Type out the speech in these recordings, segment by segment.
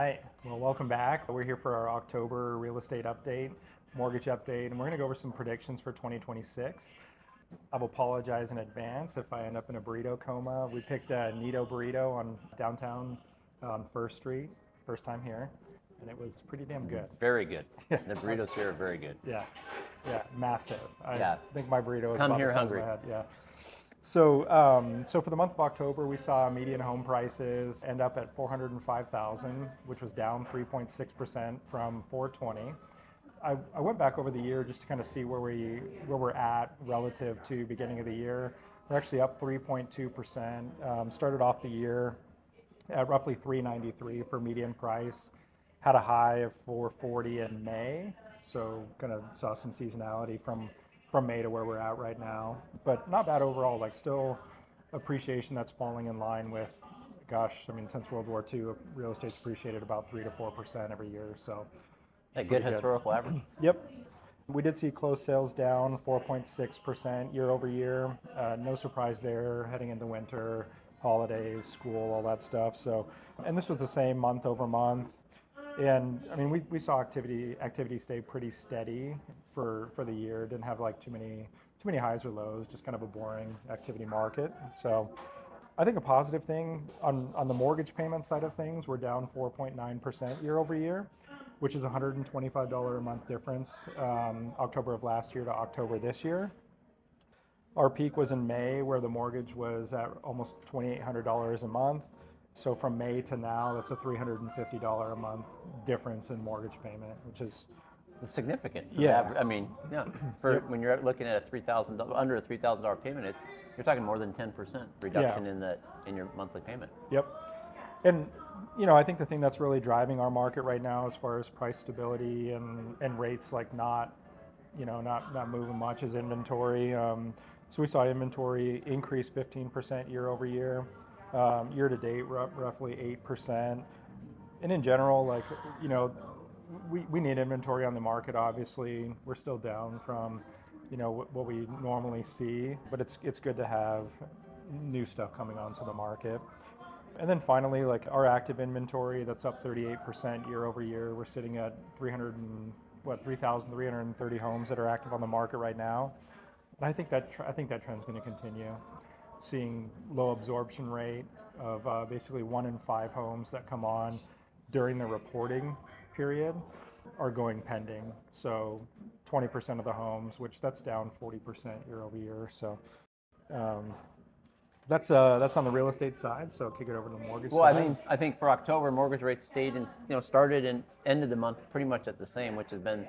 right. Well, welcome back. We're here for our October real estate update, mortgage update, and we're going to go over some predictions for 2026. I'll apologize in advance if I end up in a burrito coma. We picked a Neato Burrito on downtown on First Street, first time here, and it was pretty damn good. Very good. The burritos here are very good. Yeah, massive. Yeah. I think my burrito is Come about here the size hungry. of my head. Yeah. So for the month of October, we saw median home prices end up at $405,000, which was down 3.6% from $420,000. I went back over the year just to kind of see where we're at relative to beginning of the year. We're actually up 3.2%. Started off the year at roughly $393 for median price. Had a high of $440 in May, so kind of saw some seasonality from May to where we're at right now, but not bad overall. Like still appreciation that's falling in line with, gosh, I mean, since World War II, real estate's appreciated about 3 to 4% every year. So A good historical average. Yep. We did see closed sales down 4.6% year over year. No surprise there heading into winter, holidays, school, all that stuff. So, and this was the same month over month. And I mean, we saw activity stay pretty steady for the year. Didn't have like too many highs or lows, just kind of a boring activity market. So I think a positive thing on the mortgage payment side of things, we're down 4.9% year over year, which is a $125 a month difference, October of last year to October this year. Our peak was in May, where the mortgage was at almost $2,800 a month. So from May to now, that's a $350 a month difference in mortgage payment, which is significant. Yeah. I mean, yeah. For Yep. when you're looking at under a $3,000 payment, you're talking more than 10% reduction in your monthly payment. Yep. And I think the thing that's really driving our market right now, as far as price stability and rates like not moving much, is inventory. So we saw inventory increase 15% year over year. Year to date, we're up roughly 8%. And in general, like, we need inventory on the market, obviously. We're still down from, what we normally see, but it's good to have new stuff coming onto the market. And then finally, like our active inventory, that's up 38% year over year. We're sitting at 3,330 homes that are active on the market right now. And I think that trend's going to continue. Seeing low absorption rate of basically 1 in 5 homes that come on during the reporting period are going pending. So 20% of the homes, which that's down 40% year over year. So that's on the real estate side. So kick it over to the mortgage side. I think for October, mortgage rates stayed started and ended the month pretty much at the same, which has been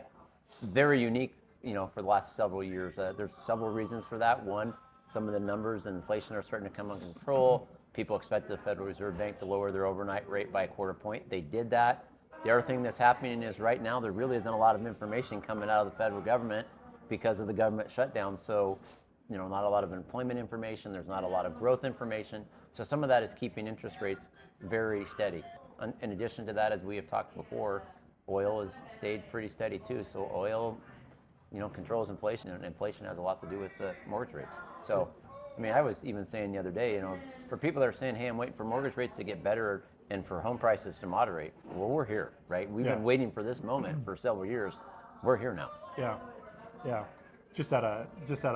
very unique, for the last several years. There's several reasons for that. One, some of the numbers and inflation are starting to come under control. People expect the Federal Reserve Bank to lower their overnight rate by a quarter point. They did that. The other thing that's happening is right now there really isn't a lot of information coming out of the federal government because of the government shutdown. So, not a lot of employment information. There's not a lot of growth information. So some of that is keeping interest rates very steady. In addition to that, as we have talked before, oil has stayed pretty steady too. So oil, controls inflation, and inflation has a lot to do with the mortgage rates. So, I mean, I was even saying the other day, for people that are saying, hey, I'm waiting for mortgage rates to get better and for home prices to moderate, well, we're here, right? We've been waiting for this moment for several years. We're here now. Yeah. Just at a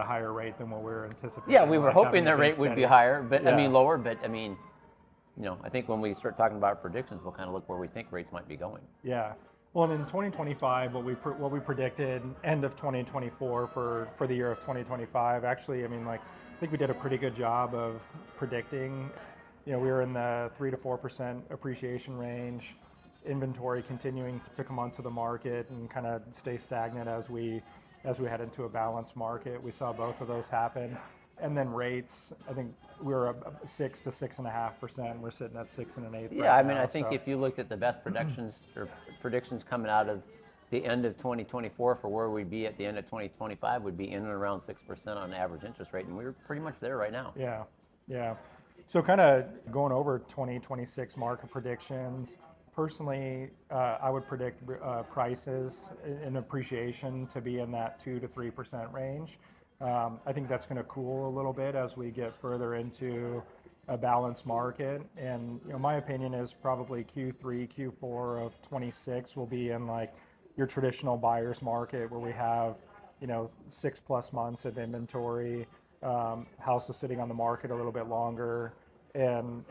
higher rate than what we were anticipating. Yeah, we were hoping the rate would be higher, but lower. But I think when we start talking about predictions, we'll kind of look where we think rates might be going. Yeah. Well, and in 2025, what we predicted end of 2024 for the year of 2025, actually, I think we did a pretty good job of predicting. We were in the 3 to 4% appreciation range. Inventory continuing to come onto the market and kind of stay stagnant as we head into a balanced market. We saw both of those happen. And then rates, I think we were up 6 to 6.5%. We're sitting at 6 1/8. Yeah, right now, I think if you looked at the best predictions coming out of the end of 2024 for where we'd be at the end of 2025 would be in and around 6% on average interest rate, and we're pretty much there right now. Yeah. So kind of going over 2026 market predictions. Personally, I would predict prices and appreciation to be in that 2 to 3% range. I think that's going to cool a little bit as we get further into a balanced market. And my opinion is probably Q3, Q4 of 26 will be in like your traditional buyer's market where we have 6+ months of inventory, houses sitting on the market a little bit longer, and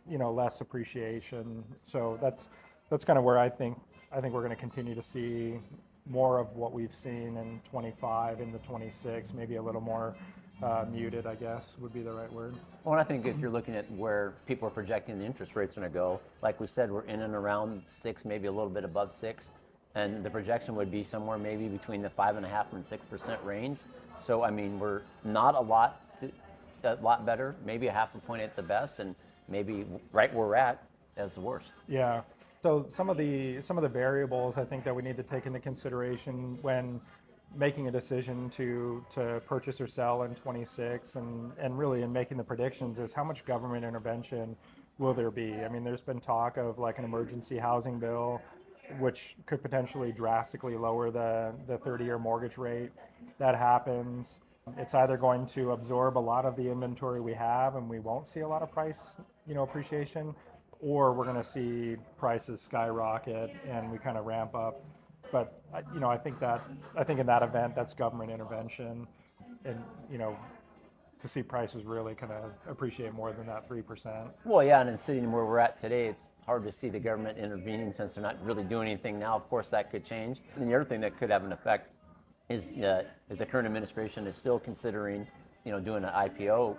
less appreciation. So that's kind of where I think we're going to continue to see more of what we've seen in 25 into 26, maybe a little more muted, I guess would be the right word. Well, I think if you're looking at where people are projecting the interest rates are going to go, like we said, we're in and around 6, maybe a little bit above 6, and the projection would be somewhere maybe between the 5.5% and 6% range. So I mean, we're not a lot better, maybe a 0.5 point at the best, and maybe right where we're at as the worst. Yeah. So some of the variables I think that we need to take into consideration when making a decision to purchase or sell in 26 and really in making the predictions is how much government intervention will there be? I mean, there's been talk of like an emergency housing bill, which could potentially drastically lower the 30-year mortgage rate. That happens, it's either going to absorb a lot of the inventory we have and we won't see a lot of price appreciation, or we're going to see prices skyrocket and we kind of ramp up. But I think in that event, that's government intervention, and to see prices really kind of appreciate more than that 3%. Well, yeah, and in sitting where we're at today, it's hard to see the government intervening since they're not really doing anything now. Of course, that could change. And the other thing that could have an effect is the current administration is still considering, doing an IPO,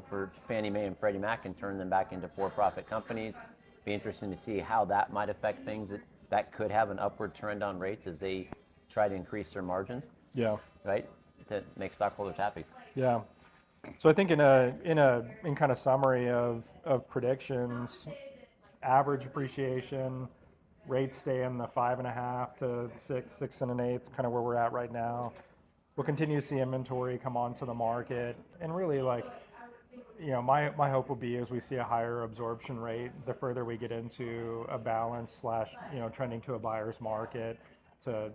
for Fannie Mae and Freddie Mac and turn them back into for-profit companies. Be interesting to see how that might affect things. That could have an upward trend on rates as they try to increase their margins. Yeah. Right. To make stockholders happy. Yeah. So I think in kind of summary of predictions, average appreciation, rates stay in the 5.5 to 6 and an eighth, kind of where we're at right now. We'll continue to see inventory come onto the market, and really my hope will be as we see a higher absorption rate, the further we get into a balance / trending to a buyer's market. There's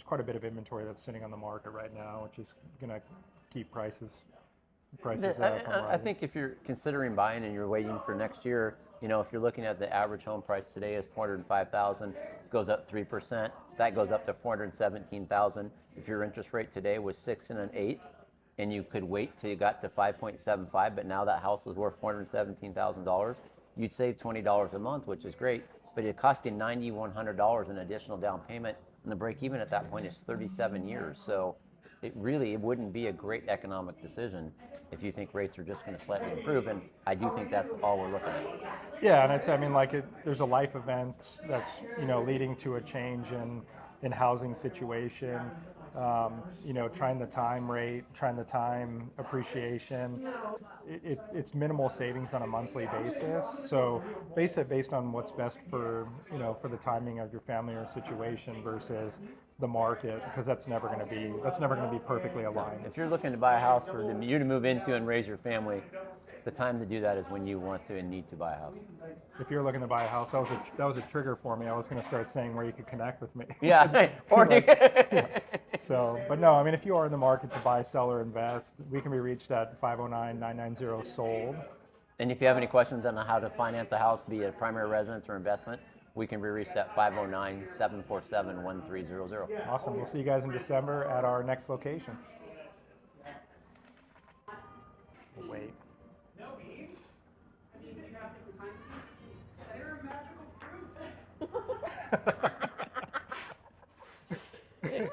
quite a bit of inventory that's sitting on the market right now, which is going to keep prices I think if you're considering buying and you're waiting for next year, if you're looking at the average home price today is $405,000, goes up 3%, that goes up to $417,000. If your interest rate today was 6 1/8, and you could wait till you got to 5.75, but now that house was worth $417,000, you'd save $20 a month, which is great, but it cost you $9,100 in additional down payment, and the break even at that point is 37 years. So it wouldn't be a great economic decision if you think rates are just going to slightly improve, and I do think that's all we're looking at. Yeah, and there's a life event that's leading to a change in housing situation. Trying the time rate, trying the time appreciation. It's minimal savings on a monthly basis. So base it based on what's best for the timing of your family or situation versus the market, because that's never going to be perfectly aligned. If you're looking to buy a house for you to move into and raise your family, the time to do that is when you want to and need to buy a house. If you're looking to buy a house, that was a trigger for me. I was going to start saying where you could connect with me. Yeah. Yeah. So, but no, if you are in the market to buy, sell, or invest, we can be reached at 509-990-SOLD. And if you have any questions on how to finance a house, be it primary residence or investment, we can be reached at 509-747-1300. Awesome. We'll see you guys in December at our next location. Wait. Yeah.